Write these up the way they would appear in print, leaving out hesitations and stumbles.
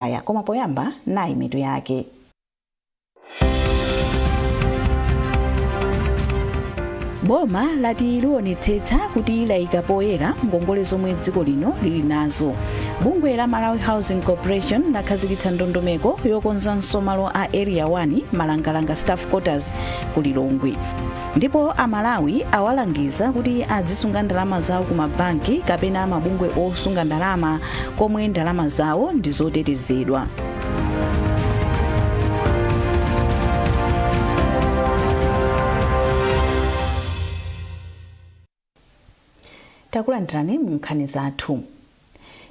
aya koma poyamba nayi mitu yake. Boma lati liwonetsetsa kuti layika poyera ngongole zomwe dziko lino lili nazo. Bungwe la Malawi Housing Corporation lakhazikitsa ndondomeko yokonzanso malo a Area 1 Malangalanga Staff Quarters ku Lilongwe. Ndipo Amalawi awalangiza kuti azisunga ndalama zawo ku mabanki kapena mabungwe osunga ndalama komwe ndalama zawo ndi zotetezedwa. Takulandirani mnkhani zathu.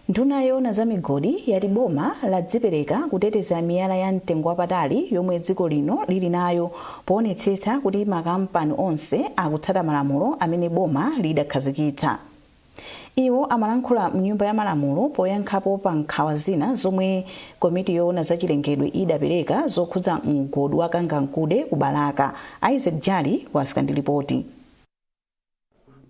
Nduna yoona za migodi yati boma ladzipereka kuteteza miyala ya mtengo wapatali yomwe dziko lino lili nayo poonetsetsa kuti makampani onse akutsata malamulo amene boma lidakhazikitsa. Iwo amalankhula mnyumba ya malamulo poyankhapo pa nkhawa zina zomwe komiti yoona za chilengedwe idapereka zokhudza mgodi wa Kangankude ku Balaka. Isaac Jali wafika ndi ripoti.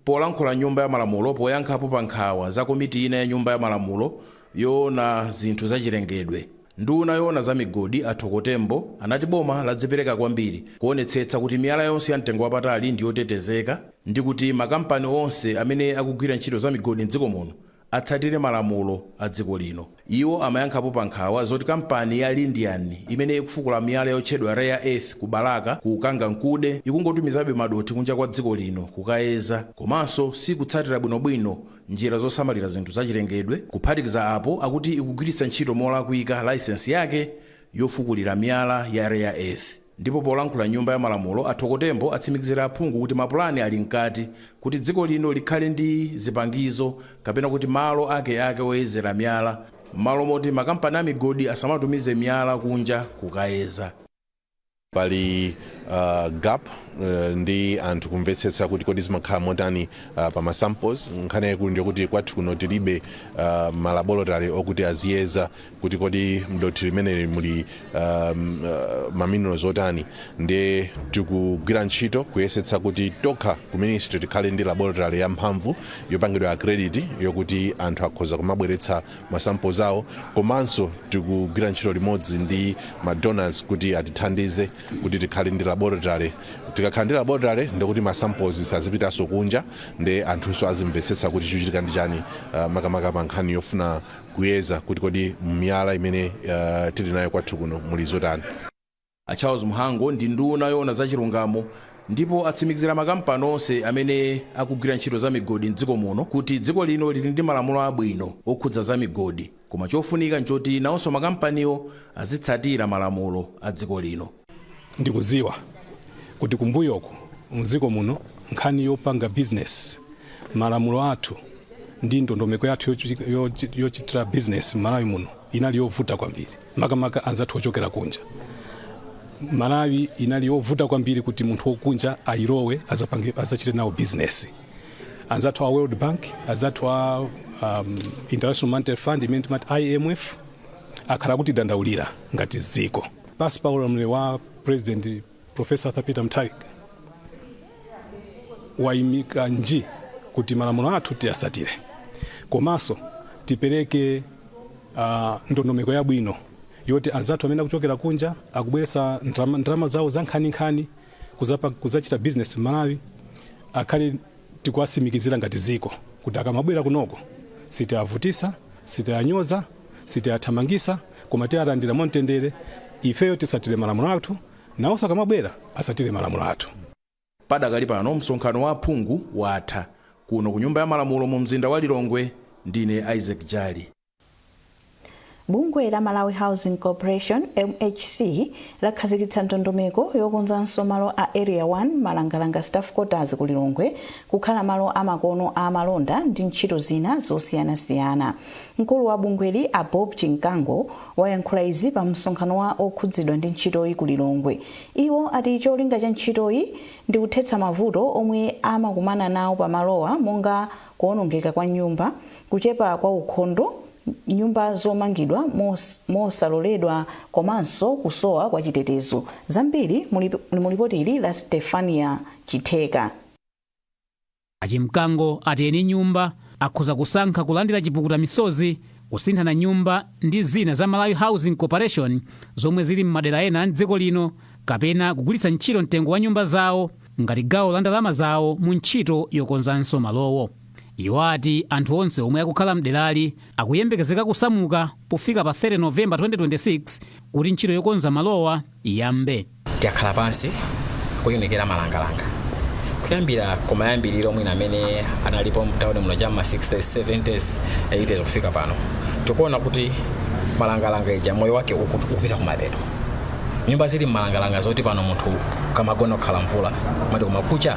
Polankhula nyumba ya malamulo poyankhapo pa nkhawa za komiti ina ya nyumba ya malamulo yoona zinthu za chilengedwe, nduna yoona za migodi Athokotembo anati boma ladzipereka kwambiri kuonetsetsa kuti miyala yonse ya mtengo wapatali ndi yotetezeka ndi kuti makampani onse amene akugwira ntchito za migodi m'dziko muno atsatire malamulo a dziko lino. Iwo amayankhapo pa nkhawa zoti kampani ya Lindian imene ikufukula miyala yotchedwa Rare Earth ku Balaka ku Kangankude ikungotumizabe madothi kunja kwa dziko lino kukayeza, komanso sikutsatira bwinobwino njira zosamalira zinthu zachilengedwe, kuphatikiza apo akuti ikugwiritsa ntchito molakwika layisensi yake yofukulira miyala ya Rare Earth. Ndipo polankhula nyumba ya malamulo Athokotembo atsimikizira aphungu kuti mapulani ali mkati kuti dziko lino likhale ndi zipangizo kapena kuti malo ake oyezera miyala, malo moti makampani a migodi asamatumize miyala kunja kukayeza. Pali gap ndi anthu kumvetsetsa kuti kodi zimakhala motani pa masamples. Nkhani yakulu ndiyo kuti kwathu kuno tilibe malaboratory okuti aziyeza kuti kodi mdothi limene muli maminerals otani, ndi tikugwira ntchito kuyesetsa kuti tokha ku ministry tikhale ndi laboratory yamphamvu yopangidwa accredit yokuti anthu akhoza kumabweretsa masamples awo, komanso tikugwira ntchito limodzi ndi madonors kuti atithandize kuti tikhale ndi laboratory. Tikakhala ndi laboratory ndikuti masamples sazipitanso kunja, ndi anthuso azimvetsetsa kuti chuchitika ndi chani makamaka pa nkhani yofuna kuyeza kuti kodi miyala imene tili nayo kwathu kuno muli zotani. Charles Muhango ndi nduna yoona za chilungamo ndipo atsimikizira makampani onse amene akugwira ntchito za migodi m'dziko muno kuti dziko lino lili ndi malamulo abwino okhudza za migodi, koma chofunika nchoti nawonso makampaniwo azitsatira malamulo a dziko lino. Ndikuziwa kuti kumbuyoko muziko muno nkhani yopanga business malamulo athu ndi ndondomeko yathu yochitira business Malawi muno inali yovuta kwambiri, makamaka anzathu ochokera kunja. Malawi inali yovuta kwambiri kuti munthu wokunja ayilowe azachite nawo business. Anzathu a World Bank, anzathu a International Monetary Fund imene IMF akhala kuti dandaulira ngati ziko. Pasi pa ulamuliro wa President Professor Arthur Peter Mutharika waimika nji kuti malamulo athu tiyasatire, komanso tipereke ndondomeko yabwino yoti anzathu amene akuchokera kunja akubweretsa ndalama zawo za nkhani kuzachita business Malawi akhale tikuwasimikizira ngati ziko kuti akamabwera kunoko sitiyavutisa, sitiyanyoza, sitiyathamangisa, koma tiyalandira mtendere. Ifeyo tisatire malamulo athu nawonso akamabwera asatire malamulo athu. Padakali pano msonkhano wa aphungu watha kuno ku nyumba ya malamulo mu mzinda wa Lilongwe. Ndine Isaac Jali. Bungwe la Malawi Housing Corporation MHC lakhazikitsa ndondomeko yokonzanso malo a Area 1 Malangalanga Staff Quarters ku Lilongwe kukhala malo amakono a malonda ndi ntchito zina zosiyanasiyana. Mkulu wa bungweli a Bob Chinkango wayankhula izi pa msonkhano wa okhudzidwa ndi ntchitoyi ku Lilongwe. Iwo ati cholinga cha ntchitoyi ndi kuthetsa mavuto omwe amakumana nawo pa malowa monga kuonongeka kwa nyumba, kuchepa kwa ukhondo, nyumba zomangidwa mosaloledwa, komanso kusowa kwa chitetezo. Zambiri mulipoti ili la Stefania Chiteka. Achimkango ati eni nyumba akhoza kusankha kulandira chipukuta misozi kusinthana nyumba ndi zina za Malawi Housing Corporation zomwe zili m'madera ena m'dziko lino kapena kugwiritsa ntchito mtengo wa nyumba zawo ngati gawo la ndalama zawo mu ntchito yokonzanso malowo. Iwo ati anthu onse omwe akukhala mderali akuyembekezeka kusamuka pofika pa 30 Novemba 2026 kuti ntchito yokonza malowa iyambe. Tikakhala pansi kuyimikira malangalanga kuyambira kumayambiriro mwina amene analipo mtauni muno chamma 60s 70s 80s kufika pano tikuona kuti malangalanga ija moyo wake ukupita kumapeto. Nyumba zili malangalanga zoti pano munthu kamagona kukhala mvula madi kumakucha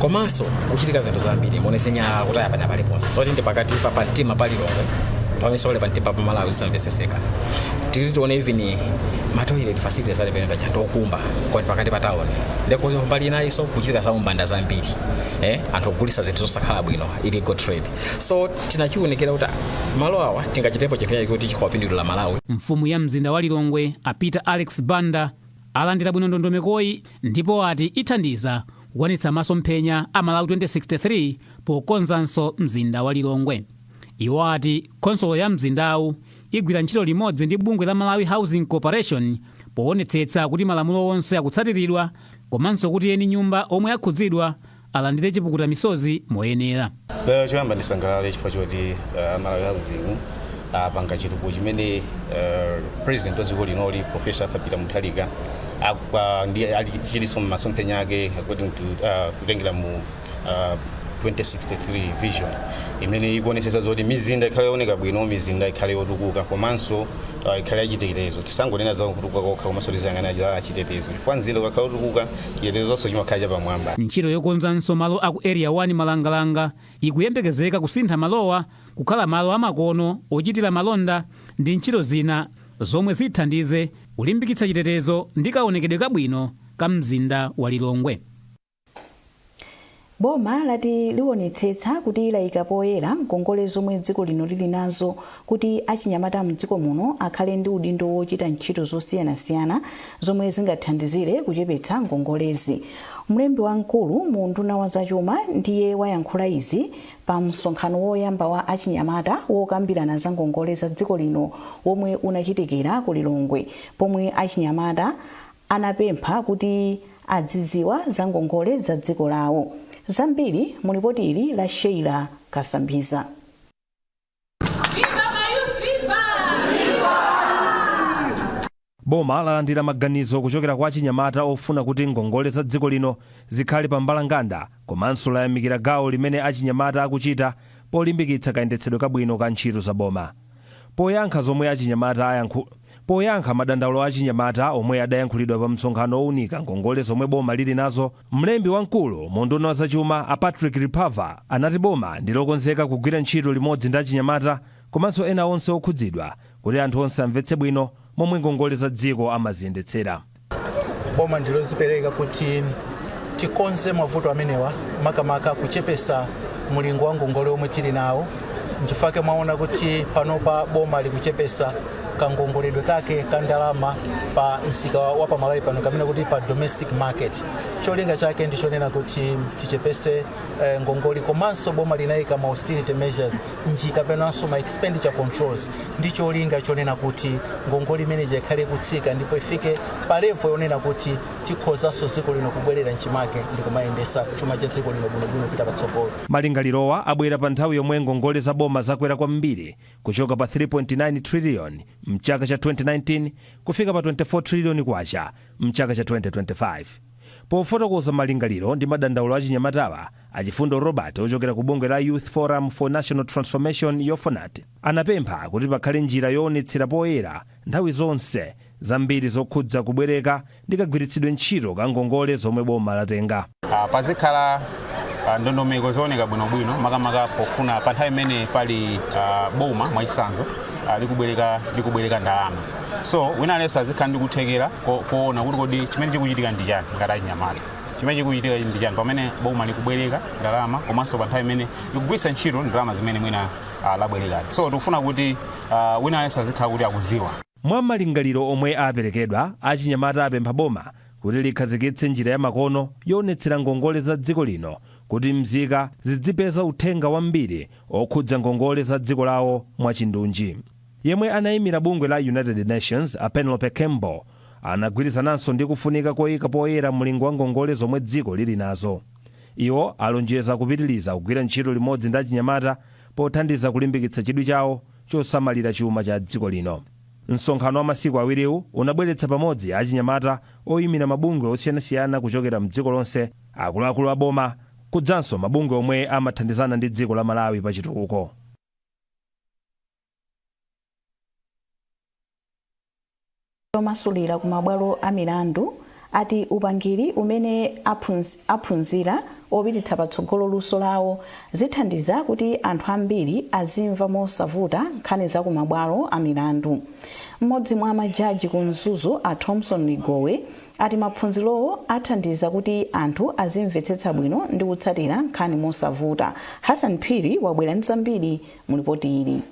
komanso kuchitika zinthu zambiri monesenya kutaya pana paliponse zoti ndi pakati pa pantima palilongo pamesole pantima pa Malawi zisamveseseka tili tione even matoilet facilities ali pene pachando okumba kwa pakati pa town ndeko mbali inayiso kuchitika saumbanda zambiri anthu ogulitsa zinthu zosakhala bwino illegal trade. So tinachiunikira kuti malo awa tingachitepo chifukwa kuti chikwapindulira Malawi. Mfumu ya mzinda wa Lilongwe Peter Alex Banda alandira bwino ndondomekoyi ndipo ati ithandiza kuwanitsa masomphenya a Malawi 2063 pokonzanso mzinda wa Lilongwe. Iwo ati konsolo ya mzindawu igwira ntchito limodzi ndi bungwe la Malawi Housing Corporation poonetsetsa kuti malamulo onse akutsatiridwa komanso kuti eni nyumba omwe akhudzidwa alandire chipukuta misozi moyenera. Choyamba ndisangalala chifukwa choti Malawi Housing apanga chitukuko chimene president wa dziko linoli Professor Arthur Peter Mutharika chiliso masomphenya ake according to kutengera mu 2063 vision imene ikuonetsetsa zoti mizinda ikhale yooneka bwino, mizinda ikhale yotukuka komanso ikhale yachitetezo. Tisangonena za kutukuka kokha komanso tiziyang'ana za chitetezo chifukwa mzinda ukakhala yotukuka chitetezo chimakhala chapamwamba. Ntchito yokonzanso malo aku area 1 malangalanga ikuyembekezeka kusintha malowa kukhala malo amakono ochitira malonda ndi ntchito zina zomwe zithandize kulimbikitsa chitetezo ndi kaonekedwe kabwino ka mzinda wa Lilongwe. Boma lati liwonetsetsa kuti layika poyera ngongole zomwe dziko lino lili nazo kuti achinyamata mdziko muno akhale ndi udindo wochita ntchito zosiyanasiyana zomwe zingathandizire kuchepetsa ngongolezi. Mlembi wamkulu mu nduna wa zachuma ndiye wayankhula izi pa msonkhano woyamba wa achinyamata wokambirana za ngongole za dziko lino womwe unachitikira ku Lilongwe, pomwe achinyamata anapempha kuti adzidziwa za ngongole za dziko lawo. Zambiri mu ripoti ili la Sheila Kasambiza. Boma lalandira maganizo kuchokera kwa achinyamata ofuna kuti ngongole za dziko lino zikhale pa mbalanganda komanso layamikira gawo limene achinyamata akuchita polimbikitsa kayendetsedwe kabwino ka ntchito za boma. Poyankha madandaulo achinyamata omwe adayankhulidwa pa msonkhano owunika ngongole zomwe boma lili nazo, mlembi wamkulu mu nduna wa zachuma Patrick Lipava anati boma ndilokonzeka kugwira ntchito limodzi ndi achinyamata komanso ena onse okhudzidwa kuti anthu onse amvetse bwino momwe ngongole za dziko amaziyendetsera. Boma ndilozipereka kuti tikonze mavuto amenewa makamaka kuchepesa mulingo wa ngongole omwe tili nawo. Ndifake mwaona kuti panopa boma likuchepesa kangongoledwe kake kandalama pa msika wa pa Malawi pano kamene kuti pa domestic market. Cholinga chake ndichonena kuti tichepese ngongoli komanso boma linayika ma austerity measures njika penanso ma expenditure controls. Ndicholinga chonena kuti ngongoli manager ikhale kutsika ndipo ifike pa level yonena kuti tikhozanso dziko lino kubwerera nchimake ndi kumayendesa chuma cha dziko lino bwinobwino pita patsogolo. Malingalirowa abwera pa nthawi yomwe ngongole za boma zakwera kwambiri kuchoka pa 3.9 trillion mchaka cha 2019 kufika pa 24 trillion kwacha mchaka cha 2025. Pofotokoza malingaliro ndi madandaulo achinyamatawa, achifundo Robert ochokera ku bungwe la Youth Forum for National Transformation Yofonat anapempha kuti pakhale njira yoonetsera poyera nthawi zonse zambiri zokhudza kubwereka ndi kagwiritsidwe ntchito ka ngongole zomwe boma latenga. Pazikhala ndondomeko zooneka bwinobwino makamaka pofuna pa nthawi imene pali boma mwachisanzo likubwereka ndalama. So wina lesa azikhala ndi kuthekera kuona kuti kodi chimene chikuchitika ndi chani ngati achinyamata. Chimene chikuchitika ndi chani pamene boma likubwereka ndalama komanso pa nthawi imene likugwiritsa ntchito ndalama zimene mwina labwereka. So tikufuna kuti wina lesa azikhala kuti akuziwa. Mwa malingaliro omwe aperekedwa, achinyamata apempha boma kuti likhazikitse njira ya makono yoonetsera ngongole za dziko lino kuti mzika zidzipeza uthenga wambiri okhudza ngongole za dziko lawo mwachindunji. Yemwe anayimira bungwe la United Nations a Penelope Campbell anagwirizananso ndi kufunika koyika poyera mlingo wa ngongole zomwe dziko lili nazo. Iwo alonjeza kupitiliza kugwira ntchito limodzi ndi achinyamata pothandiza kulimbikitsa chidwi chawo chosamalira chuma cha dziko lino. Msonkhano wa masiku awiriwu unabweretsa pamodzi achinyamata oyimira mabungwe osiyanasiyana kuchokera mdziko lonse, akuluakulu a boma kudzanso mabungwe omwe amathandizana ndi dziko la Malawi pa chitukuko. Omasulira ku mabwalo a milandu ati upangiri umene aphunzira opititsa patsogolo luso lawo zithandiza kuti anthu ambiri azimva mosavuta nkhani za ku mabwalo a milandu. Mmodzi mwa majaji ku Mzuzu a Thompson Ligowe ati maphunzirowo athandiza kuti anthu azimvetsetsa bwino ndi kutsatira nkhani mosavuta. Hassan Phiri wabwera ndi zambiri mu ripoti ili.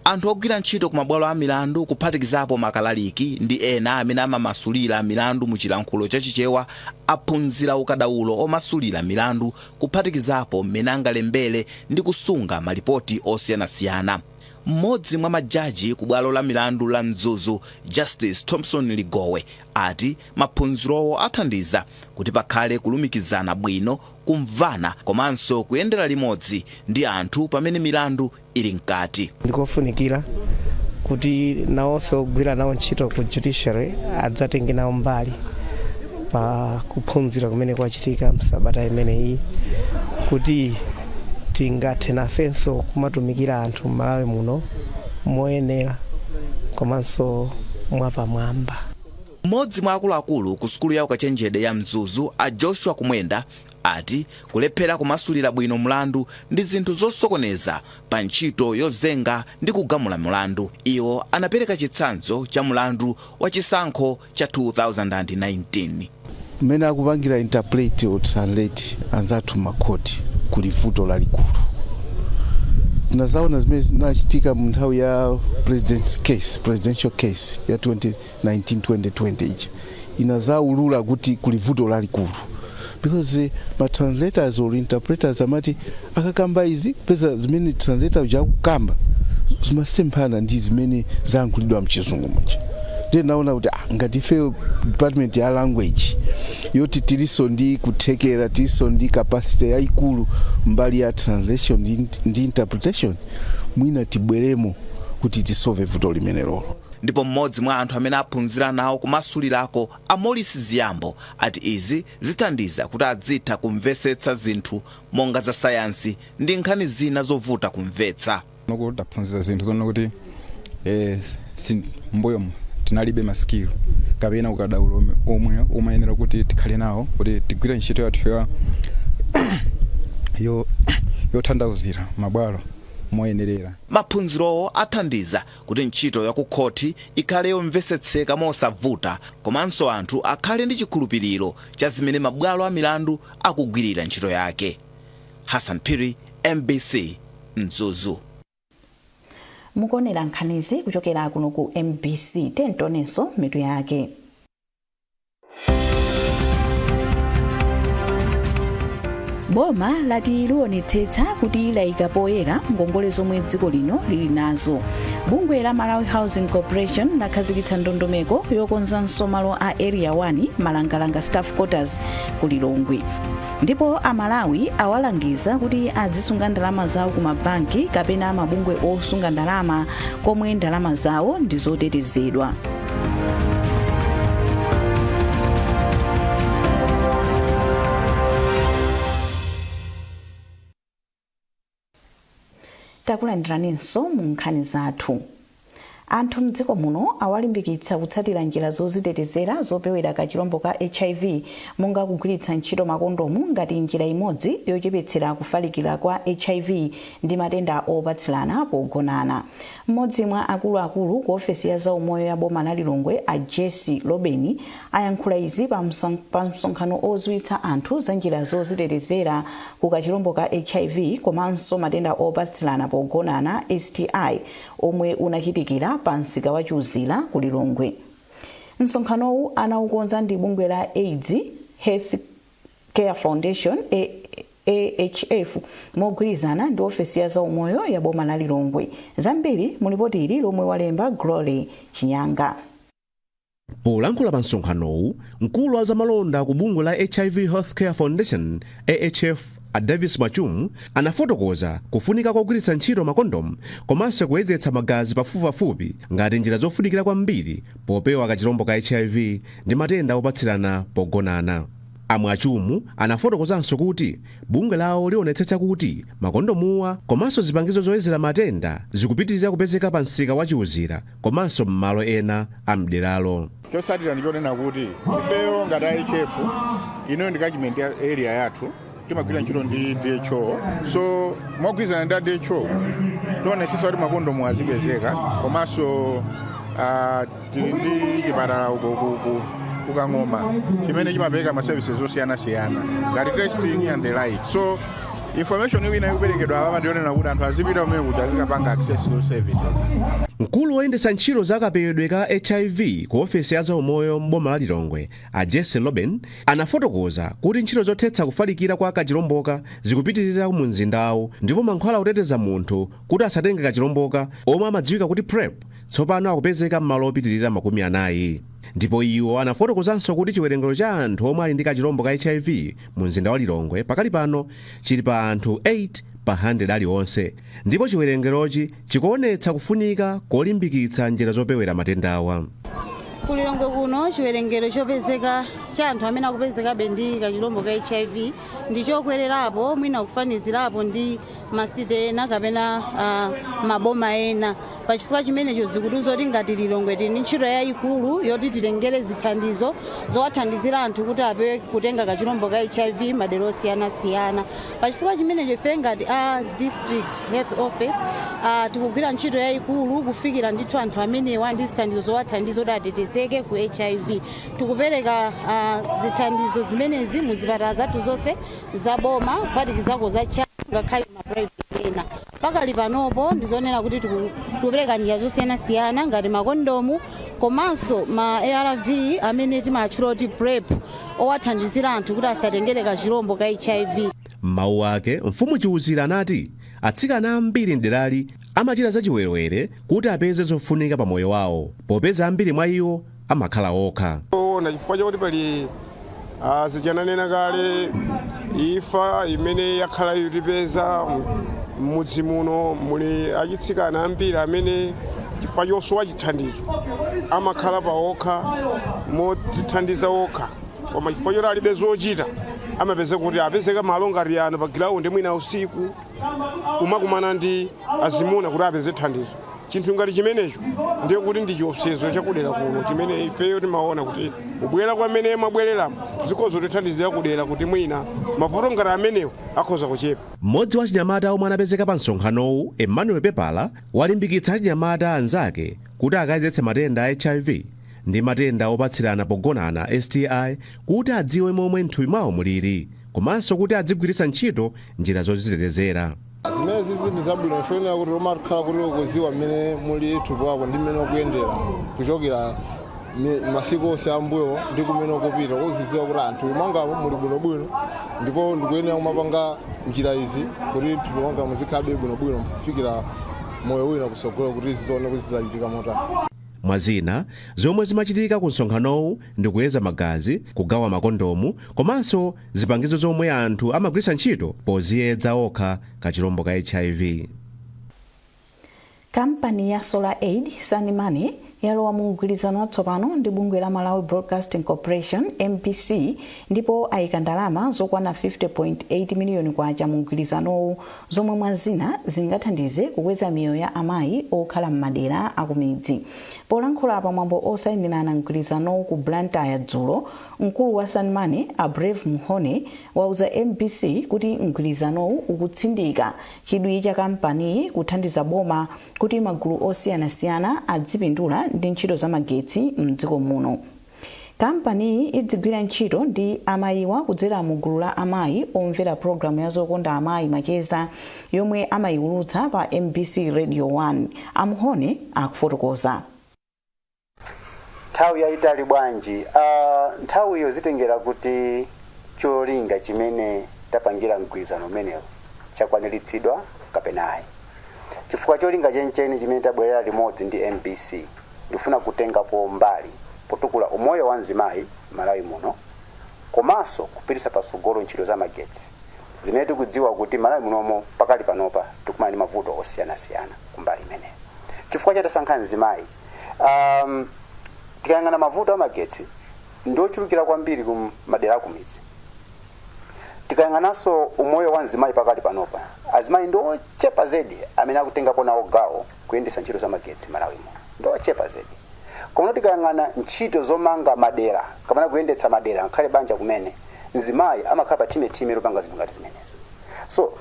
Anthu ogwira ntchito ku mabwalo a milandu kuphatikizapo makalaliki ndi ena amene amamasulira milandu mu chilankhulo chachichewa aphunzira ukadaulo omasulira milandu kuphatikizapo mmene angalembere ndi kusunga malipoti osiyanasiyana. Mmodzi mwa majaji ku bwalo la milandu la Mzuzu, Justice Thompson Ligowe, ati maphunzirowo athandiza kuti pakhale kulumikizana bwino, kumvana komanso kuyendera limodzi ndi anthu pamene milandu ili mkati. Ndikofunikira kuti nawonso ogwira nawo ntchito ku judiciary adzatenge nawo mbali pa kuphunzira kumene kwachitika msabata imeneyi, kuti tingathe nafenso kumatumikira anthu Malawi muno moyenera komanso mwapamwamba. Mmodzi mwa akuluakulu ku sukulu ya ukachenjede ya Mzuzu a Joshua Kumwenda ati kulephera kumasulira bwino mlandu ndi zinthu zosokoneza pa ntchito yozenga ndi kugamula mlandu. Iwo anapereka chitsanzo cha mlandu wa chisankho cha 2019. Mmene akupangira interpret or translate anzathu makoti kuli vuto lalikulu. Tunazaona zimene zinachitika mu nthawi ya presidential case ya 2019-2020 ichi inazaulula kuti kuli vuto lalikulu, because ma translators or interpreters amati akakamba izi pesa zimene translator jakukamba zimasemphana ndi zimene zayankhulidwa mchizungu muja. Ndiye naona kuti ngati ife department ya language yoti tiliso ndi kuthekera, tiliso ndi capacity yaikulu mbali ya translation ndi interpretation, mwina tibweremo kuti tisolve vuto limenelo. Ndipo mmodzi mwa anthu amene aphunzira nawo kumasulirako a Morris Ziyambo ati izi zithandiza kuti adzitha kumvetsetsa zinthu monga za sayansi ndi nkhani zina zovuta kumvetsa. Nokuti aphunzira zinthu zona kuti mboyo tinalibe maskill kapena ukadaulo omwe umayenera kuti tikhale nawo kuti tigwire ntchito yathu yothandauzira mabwalo moyenerera. Maphunzirowo athandiza kuti ntchito ya ku khoti ikhale yomvetsetseka mosavuta, komanso anthu akhale ndi chikhulupiriro cha zimene mabwalo a milandu akugwirira ntchito yake. Hassan Phiri, MBC, Mzuzu. Mukonera nkhanizi kuchokera kuno ku MBC, tentonenso mitu yake. Boma lati liwonetsetsa kuti layika poyera ngongole zomwe dziko lino lili nazo. Bungwe la Malawi Housing Corporation lakhazikitsa ndondomeko yokonzanso malo a Area 1 Malangalanga Staff Quarters ku Lilongwe. Ndipo Amalawi awalangiza kuti azisunga ndalama zawo ku mabanki kapena mabungwe osunga ndalama komwe ndalama zawo ndi zotetezedwa. Takulandiranso mu nkhani zathu. Anthu mdziko muno awalimbikitsa kutsatira njira zozitetezera zopewera kachirombo ka HIV, monga kugwiritsa ntchito makondomu ngati njira imodzi yochepetsera kufalikira kwa HIV ndi matenda opatsilana pogonana. Mmodzi mwa akuluakulu ku ofesi ya zaumoyo ya boma la Lilongwe a Jesse Lobeni ayankhula izi pa msonkhano odziwitsa anthu za njira zozitetezera ku kachirombo ka HIV komanso matenda opatsilana pogonana STI omwe unachitikira pa msika wa Chuzila ku Lilongwe. Msonkhanowu anaukonza ndi bungwe la AIDS Care Foundation AHF mogwirizana ndi ofesi ya zaumoyo ya boma la Lilongwe. Zambiri mulipoti ili lomwe walemba Glory Chinyanga. Polankhula pa msonkhanowu, mkulu wa zamalonda ku bungwe la HIV Healthcare Foundation AHF Davis Machumu anafotokoza kufunika kogwiritsa ntchito makondomu komanso kuyezetsa magazi pafupipafupi ngati njira zofunikira kwambiri popewa kachirombo ka HIV ndi matenda opatsirana pogonana. Amwachumu anafotokozanso kuti bungwe lawo lionetsetsa kuti makondomuwa komanso zipangizo zoyezera matenda zikupitirira kupezeka pa msika wa chiuzira komanso m'malo ena a mderalo. Chosatira ndichonena kuti ifeyo ngati IHF ino ndi catchment area yathu timagwira ntchito ndi DHO, so mogwirizana ndi DHO tionetsetsa kuti makondomu azipezeka komanso tili ndi chipatala uko kukang'oma chimene chimapereka ma services osiyana-siyana ngati testing and the like. So information ina ikuperekedwa apa ndionena kuti anthu azipita umene kuti azikapanga access to services. Mkulu woyendetsa ntchito zakapewedwe ka HIV ku ofesi ya zaumoyo m'boma la Lilongwe a Jesse Loben anafotokoza kuti ntchito zothetsa kufalikira kwa kachiromboka zikupitirira mu mzindawo ndipo mankhwala oteteza munthu kuti asatenge kachiromboka omwe amadziwika kuti PrEP tsopano akupezeka m'malo opitirira 40. Ndipo iwo anafotokozanso kuti chiwerengero cha anthu omwe ali ndi kachirombo ka HIV mu mzinda wa Lilongwe pakali pano chili pa anthu 8 pa 100 aliwonse, ndipo chiwerengerochi chikuonetsa kufunika kolimbikitsa njira zopewera matendawa. Ku Lilongwe kuno chiwerengero chopezeka cha anthu amene akupezeka ndi kachirombo ka HIV ndi chokwererapo mwina kufanizirapo ndi masite ena kapena maboma ena. Pachifukwa chimenecho zikutuza kuti ngati Lilongwe tili ndi ntchito yayikulu yoti titengere zithandizo zowathandizira anthu kuti apewe kutenga kachirombo ka HIV madera osiyana-siyana. Pachifukwa chimenecho ife ngati district health office tikugwira ntchito yayikulu kufikira ndithu anthu amenewa ndi zithandizo zowathandiza kuti atetezeke ku HIV. Tikupereka zithandizo zimenezi mu zipatala zathu zonse zaboma kuphatikizako za ngakhale ma private ena. Pakali panopo ndizonena kuti tikupereka njira zosiyana-siyana ngati makondomu komanso ma ARV amene timatchula kuti PrEP owathandizira anthu kuti asatengere kachirombo ka HIV. Mawu ake mfumu Chiuzira anati atsikana ambiri mderali amachita zachiwerewere kuti apeze zofunika pa moyo wawo popeza ambiri mwa iwo amakhala okha. Na chifukwa chakuti pali zichananena kale ifa imene yakhala yotipeza mudzi muno muli achitsikana ambiri amene chifukwa chosowa chithandizo amakhala pa okha motithandiza okha, koma chifukwa choti alibe zochita amapeza kuti apezeka malo ngati ano pa ground mwina usiku umakumana ndi azimuna kuti apeze thandizo. Chinthu ngati chimenecho ndiye kuti ndi chiopsezo chakudera kuno chimene ifeyo timaona kuti ubwera kwa amene mwabwerera zikozo tithandizira kudera kuti mwina mavuto ngati amenewo akhoza kuchepa. Mmodzi wa achinyamata omwe anapezeka pa msonkhanowu, Emmanuel Pepala, walimbikitsa achinyamata anzake kuti akayezetse matenda a HIV ndi matenda opatsirana pogonana STI kuti adziwe momwe mthupi mwawo muliri komanso kuti adzigwiritsa ntchito njira zozitetezera. Zimene zizi ndi zabwino ifenera kuti umakhala kuti ukuziwa mmene muli thupi wako ndi mmene ukuyendera kuchokera masiku onse ambuyo ndi kumene ukupita uziziwa kuti anthu mangamo muli bwinobwino ndipo ndikuyenera kumapanga njira izi kuti thupi wanga muzikhabe bwinobwino kufikira moyo wina kusogolo kuti zizione kuti zizachitika motani. Mwazina zomwe zimachitika ku msonkhanowu ndi kuyeza magazi, kugawa makondomu komanso zipangizo zomwe anthu amagwiritsa ntchito poziyedza okha kachirombo ka HIV. Kampani ya Solar Aid Sanimane yalowa mu mgwirizano watsopano ndi bungwe la Malawi Broadcasting Corporation MPC ndipo ayika ndalama zokwana 50.8 miliyoni kwacha mu mgwirizanowu zomwe mwazina zingathandize kukweza miyoyo ya amayi okhala m'madera akumidzi. Polankhula pa mwambo osayinirana mgwirizanowu ku Blantyre dzulo, mkulu wa Sanimane Brave Muhone wauza MPC kuti mgwirizanowu ukutsindika chidwi cha kampani kuthandiza boma kuti magulu osiyana-siyana adzipindula ndi ntchito za magetsi m'dziko muno. Kampani idzigwira ntchito ndi amayiwa kudzera mu gulu la amayi omvera programu ya zokonda amayi macheza yomwe amayiwulutsa pa MBC Radio 1. Amuhone akufotokoza. Nthawi yayitali bwanji nthawi iyo zitengera kuti cholinga chimene tapangira mgwirizano umenewu chakwaniritsidwa kapena ayi. Chifukwa cholinga chencheni chimene tabwerera limodzi ndi MBC ndifuna kutengapo mbali potukula umoyo wa mzimayi Malawi muno, komanso kupititsa patsogolo ntchito za magetsi zimene tikudziwa kuti Malawi munomo pakali panopa tikumana ndi mavuto osiyanasiyana kumbali imeneyi. Chifukwa chatasankha mzimayi tikayang'ana mavuto amagetsi ndochulukira kwambiri ku madera akumidzi. Tikayang'ananso umoyo wa mzimayi pakali panopa, azimayi ndochepa zedi amene akutengapo nawo gawo kuyendetsa ntchito za magetsi Malawi muno, ndochepa zedi. Koma tikayang'ana ntchito zomanga madera kapena kuyendetsa madera ngakhale banja kumene, mzimayi amakhala pa time lopanga zinthu ngati zimenezo. So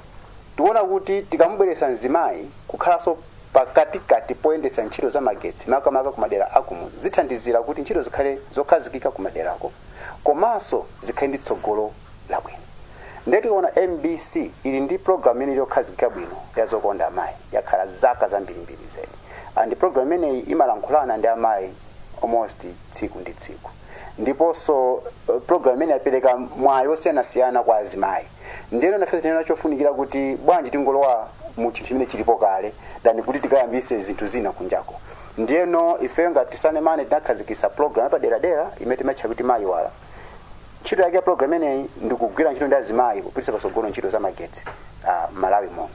tiona kuti tikamubweretsa mzimayi kukhalanso pakatikati poyendetsa ntchito za magetsi makamaka ku madera akumudzi zithandizira kuti ntchito zikhale zokhazikika ku maderako, komanso zikhale ndi tsogolo labwino. Ndiye tikaona MBC ili ndi program imene yokhazikika bwino ya zokonda amayi yakhala zaka zambirimbiri zedi, and program imeneyi imalankhulana ndi amayi almost tsiku ndi tsiku, ndiponso program imene yapereka mwayi osiyanasiyana kwa azimayi. Ndiyeno nafe tinena chofunikira kuti bwanji tingolowa mu chinthu chimene chilipo kale dani kuti tikayambise zinthu zina kunjako. Ndiyeno ife ngati Sanemane tinakhazikitsa program yapaderadera imene timatcha kuti mayiwala. Ntchito yake ya program imeneyi ndikugwira ntchito ndi azimayi kupititsa patsogolo ntchito za magetsi Malawi muno.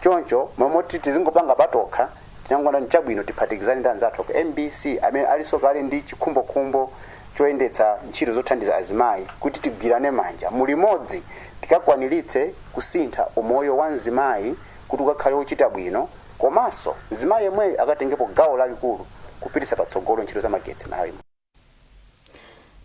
Choncho momoti tizingopanga patokha tinangona nchabwino tiphatikizane ndi anzathu ku MBC amene aliso kale ndi chikhumbokhumbo choyendetsa ntchito zothandiza azimayi kuti tigwirane manja mulimodzi tikakwaniritse kusintha umoyo wa mzimayi kuti ukakhale wochita bwino, komanso mzimayi yemweyo akatengepo gawo lalikulu kupititsa patsogolo ntchito za magetsi Malawi.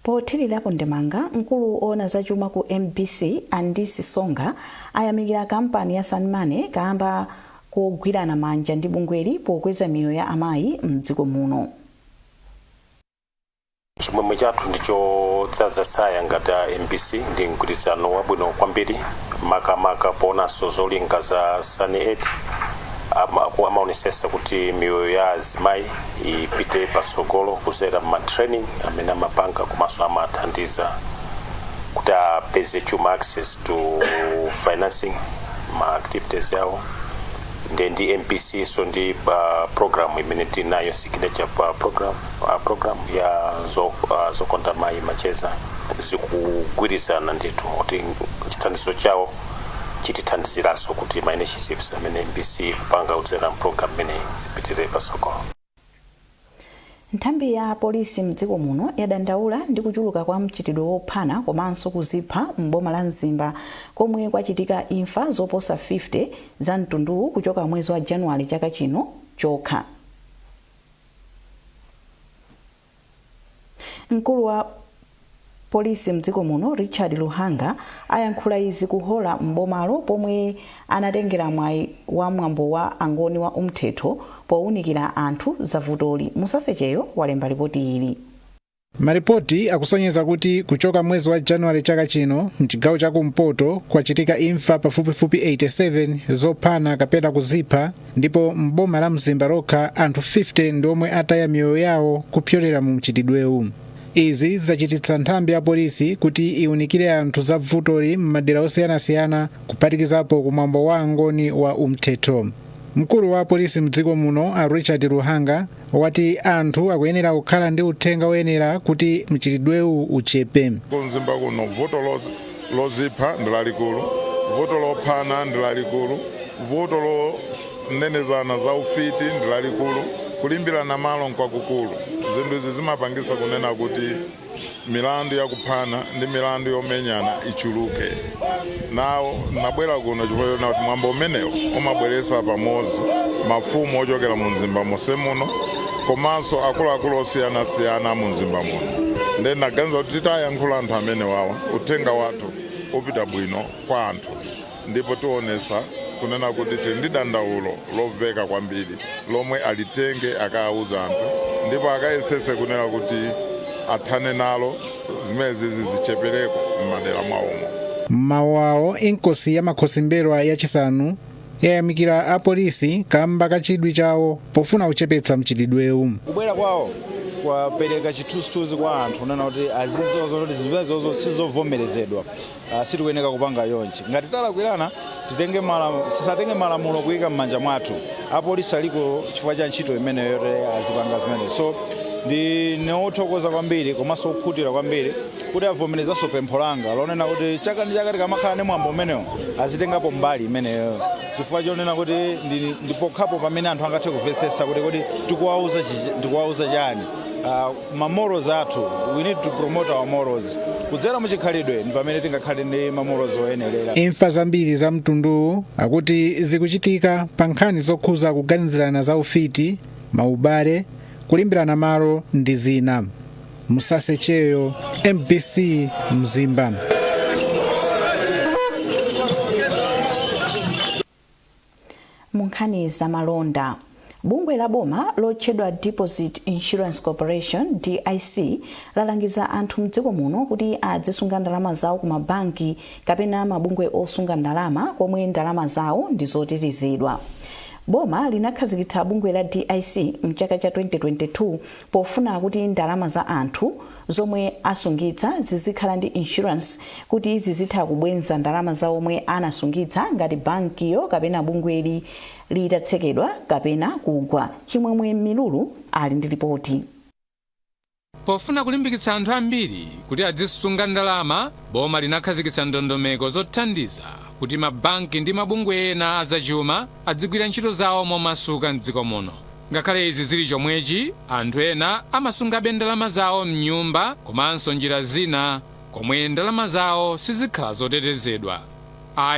Pothirirapo ndemanga, mkulu ona zachuma ku MBC Andisi Songa ayamikira kampani ya Sanmane kamba kugwirana manja ndi bungweli pokweza miyoyo ya amayi mdziko muno. Chimwemwe chathu ndicho dzaza saya ngati MBC ndi mgwirizano wabwino kwambiri makamaka poonanso zolinga za Sane amaonesesa kuti miyoyo ya azimayi ipite patsogolo kudzera matraining amene amapanga komanso amathandiza kuti apeze chuma access to financing ma activities yawo. Ndi MPC so ndi program imene tinayo signature program ya zokonda mayi macheza zikugwirizana ndithu kuti chithandizo chawo chitithandiziranso kuti ma initiatives amene MPC kupanga kudzera program imene zipitire patsogolo. Nthambi ya polisi mdziko muno yadandaula ndi kuchuluka kwa mchitidwe wophana komanso kuzipha m'boma la Mzimba komwe kwachitika imfa zoposa 50 za mtunduwu kuchoka mwezi wa Januwale chaka chino chokha. Mkulu wa polisi mdziko muno Richard Luhanga ayankhula izi kuhola m'bomalo pomwe anatengera mwayi wa mwambo wa angoni wa umthetho powunikira anthu zavutoli. Musasecheyo walemba ripoti ili. Maripoti akusonyeza kuti kuchoka mwezi wa Januwale chaka chino mchigawo cha kumpoto kwachitika imfa pafupifupi 87 zophana kapena kuzipha, ndipo m'boma la Mzimba lokha anthu 50 ndiomwe ataya miyoyo yawo kupyolera mu mchitidwewu. Izi zachititsa nthambi ya polisi kuti iwunikire anthu zavutoli m'madera osiyanasiyana kuphatikizapo kumwambo wa angoni wa umthetho. Mkulu wa polisi mdziko muno Richard Luhanga wati anthu akuyenera kukhala ndi uthenga woyenera kuti mchitidwewu uchepe. Kumzimba kuno vuto lozipha ndi lalikulu, vuto lophana ndi lalikulu, vuto lonenezana za ufiti ndi lalikulu, kulimbirana malo nkwakukulu. Zinthu izi zimapangisa kunena kuti milandu yakuphana ndi milandu yomenyana ichuluke. Nawo nabwera kuno chifukwa kuti mwambo umenewo umabweretsa pamodzi mafumu ochokera mu Mzimba monse muno komanso akuluakulu osiyanasiyana mu Mzimba muno. Ndiye naganiza kuti titayankhula anthu amene wawa uthenga wathu upita bwino kwa anthu, ndipo tionesa kunena kuti tili ndi dandaulo lomveka kwambiri lomwe alitenge akawuza anthu ndipo akayesese kunena kuti athane nalo zimene zichepereko m'madera mwawomo. Mawu awo inkosi ya makhosimbero yachisanu yayamikira apolisi kamba kachidwi chawo pofuna kuchepetsa mchitidwewu. Kubwera kwawo kwapereka chithunzithunzi kwa anthu unena kuti azizozo kuti zimenezozo sizovomerezedwa, sitikuyeneka kupanga yonchi. Ngati talakwirana tisatenge malamulo kuyika m'manja mwathu. Apolisi aliko chifukwa cha ntchito imeneyo yote azipanga zimene. So ndinothokoza kwambiri komanso kukhutira kwambiri kuti avomerezanso pempho langa lonena kuti chaka ndi chaka tikamakhala ndi mwambo umenewo azitengapo mbali imeneyo, chifukwa chonena kuti ndipokhapo pamene anthu angathe kumvetsetsa kuti tikuwauza chani. Ma morals athu, we need to promote our morals. Kudzera muchikhalidwe ndi pamene tingakhale ndi ma morals oyenerera. Imfa zambiri za mtunduwu akuti zikuchitika pa nkhani zokhuza kuganizirana za ufiti, maubale, kulimbirana malo ndi zina. Musase Cheyo, MBC Mzimba. Munkhani za malonda. Bungwe la boma lotchedwa Deposit Insurance Corporation DIC lalangiza anthu mdziko muno kuti azisunga ndalama zawo ku mabanki kapena mabungwe osunga ndalama komwe ndalama zawo ndi zotetezedwa. Boma linakhazikitsa bungwe la DIC mchaka cha 2022 pofuna kuti ndalama za anthu zomwe asungitsa zizikhala ndi insurance kuti zizitha kubwenza ndalama za omwe anasungitsa ngati bankiyo kapena bungweli litatsekedwa kapena kugwa. Chimwemwe Milulu ali ndi ripoti. Pofuna kulimbikitsa anthu ambiri kuti azisunga ndalama, boma linakhazikitsa ndondomeko zothandiza kuti mabanki ndi mabungwe ena azachuma adzigwira ntchito zawo momasuka mdziko muno. Ngakhale izi zili chomwechi, anthu ena amasungabe ndalama zawo mnyumba komanso njira zina komwe ndalama zawo sizikhala zotetezedwa.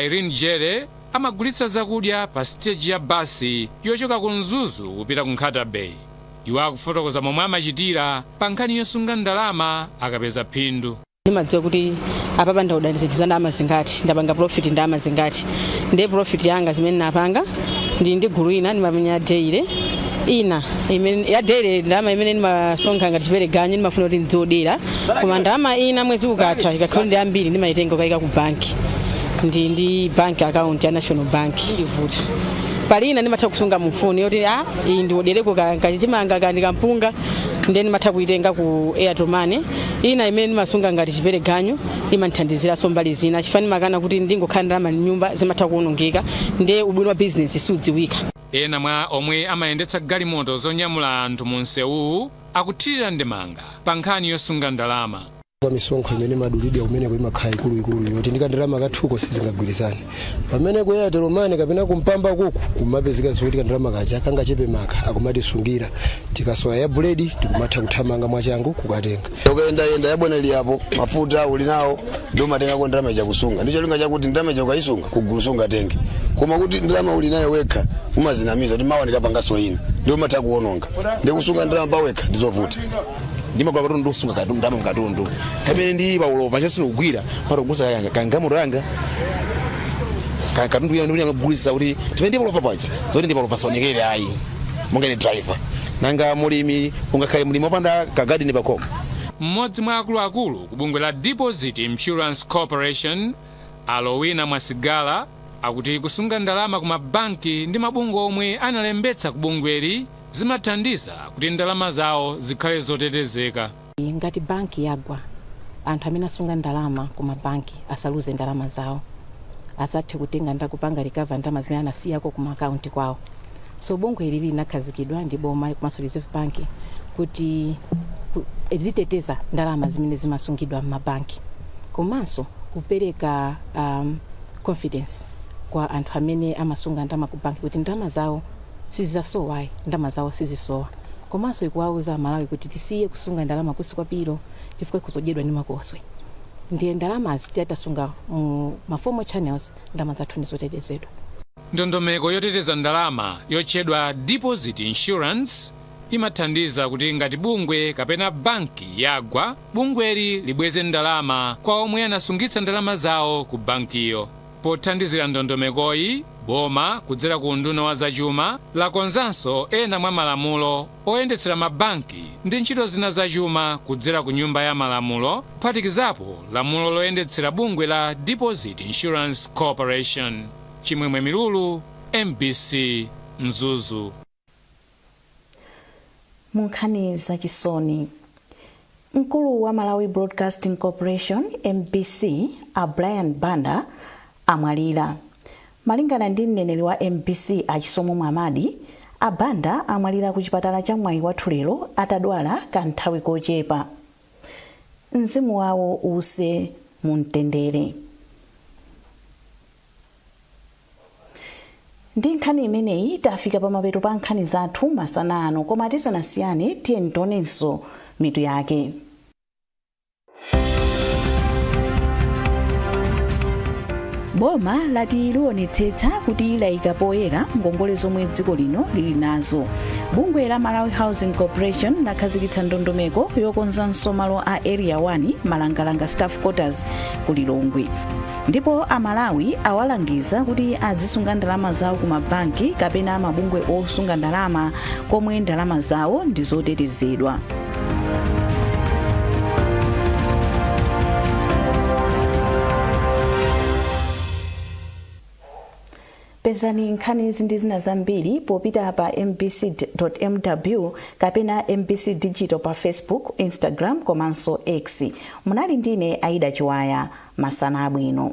Irene Jere amagulitsa zakudya pa stage ya basi yochoka ku Mzuzu kupita ku Nkhata Bay. Iwo akufotokoza momwe amachitira pa nkhani yosunga ndalama akapeza phindu. Ndimadziwa kuti apapa ndaudalitsa ndalama zingati, ndapanga profit ndalama zingati. Ndiye profit yanga zimene napanga ndi gulu ina ndimamenya daily. Ina imene ya daily ndalama imene ndimasonga ngati chipere ganyu ndimafuna kuti ndidzodera. Koma ndalama ina mwezi ukatha ikakhala ndi ambiri ndimayitenga kuyika ku banki. Ndi bank account ya National Bank ndivuta. Palina ndimatha kusunga mufuni yoti iyi ndiodereko kachitimanga kandi kampunga ndeni matha kuitenga ku Airtel Money. Ina imene ndimasunga ngati chipere ganyu imanthandizira sombali zina chifani makana kuti ndingokhala ndalama nyumba zimatha kuonongeka ndiye ubwino wa business sudziwika. Ena mwa omwe amayendetsa galimoto zonyamula anthu mu msewu akuthirira ndemanga pa nkhani yosunga ndalama. Kwa misonkho imene madulidwe kumene kwa imakhala ikulu yoti ndikandalama kathuko sizingagwirizane. Pamene kwa Airtel Money kapena kumpamba kuku kumapezeka zoti kandalama kaja kangachepe maka akumatisungira tikasowa ya buledi tikumatha kuthamanga mwachangu kukatenga. Ukayenda yabona liyapo mafuta uli nawo ndio matenga kwa ndalama ya kusunga. Ndicho linga chakuti ndalama ya ukaisunga kugusunga tenge. Koma kuti ndalama uli nayo weka umazinamiza kuti mawa ndikapanga soina ndio matha kuononga. Ndio kusunga ndalama pa weka ndizovuta. Ndima kwa katundu sunga katundu katundu kamene ndi paulova chasino kugwira parogusa kangamuranga katundu ya ndikunya kugulisa kuti timendi paulova pacha zoti ndi paulova sonekere ayi mungene driver nanga mulimi ungakhale mulimi opanda kagadi ni pakoma. Mmodzi mwa akuluakulu ku bungwe la Deposit Insurance Corporation Alowina Mwasigala akuti kusunga ndalama ku mabanki ndi mabungwe omwe analembetsa ku bungweli zimathandiza kuti ndalama zawo zikhale zotetezeka. Ngati banki yagwa, anthu amene asunga ndalama ku mabanki asaluze ndalama zawo. Asathe kutenga ndakupanga recover ndalama zimene anasiyako ku account kwawo. So bungwe ili linakhazikidwa ndi boma komanso Reserve Bank kuti ziteteza ndalama zimene zimasungidwa mu mabanki. Komanso kupereka confidence kwa anthu amene amasunga ndalama ku banki kuti ndalama zawo sizisowa, ndalama zawo sizisowa. Komanso ikuwauza Malawi kuti tisiye kusunga ndalama kusi kwa piro chifukwa kuzodyedwa ndi makoswe. Ndiye ndalama azitasunga ma formal channels ndalama zathu ndizotetezedwa. Ndondomeko yoteteza ndalama yotchedwa Deposit Insurance imathandiza kuti ngati bungwe kapena banki yagwa, bungweli libweze ndalama kwa omwe anasungitsa ndalama zawo ku bankiyo. Pothandizira ndondomekoyi, boma kudzera ku unduna wa zachuma lakonzanso ena mwa malamulo oyendetsera mabanki ndi ntchito zina zachuma kudzera ku nyumba ya malamulo, kuphatikizapo lamulo loyendetsera bungwe la Deposit Insurance Corporation. Chimwemwe Milulu, MBC Mzuzu. Munkhani za chisoni. Mkulu wa Malawi Broadcasting Corporation MBC Brian Banda amwalira. Malingana ndi mneneri wa MBC Achisomo Mwamadi, Banda amwalira ku chipatala cha Mwayi wathu lero atadwala kanthawi kochepa. Mzimu wawo use mumtendere. Ndi nkhani imeneyi tafika pa mapeto pa nkhani zathu masana ano, koma tisanasiyane tiyeni tionenso mitu yake. Boma lati liwonetsetsa kuti layika poyera ngongole zomwe dziko lino lili nazo. Bungwe la Malawi Housing Corporation lakhazikitsa ndondomeko yokonzanso malo a Area 1 Malangalanga Staff Quarters ku Lilongwe. Ndipo Amalawi awalangiza kuti azisunga ndalama zawo ku mabanki kapena mabungwe osunga ndalama komwe ndalama zawo ndi zotetezedwa. Pezani nkhani ndi zina zambiri popita pa mbc.mw kapena MBC Digital pa Facebook, Instagram komanso X. Munali ndine Aida Chiwaya. Masana abwino.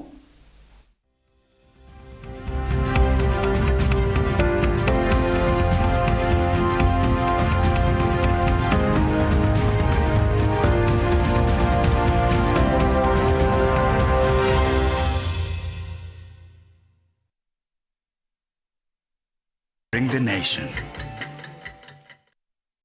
Bring the nation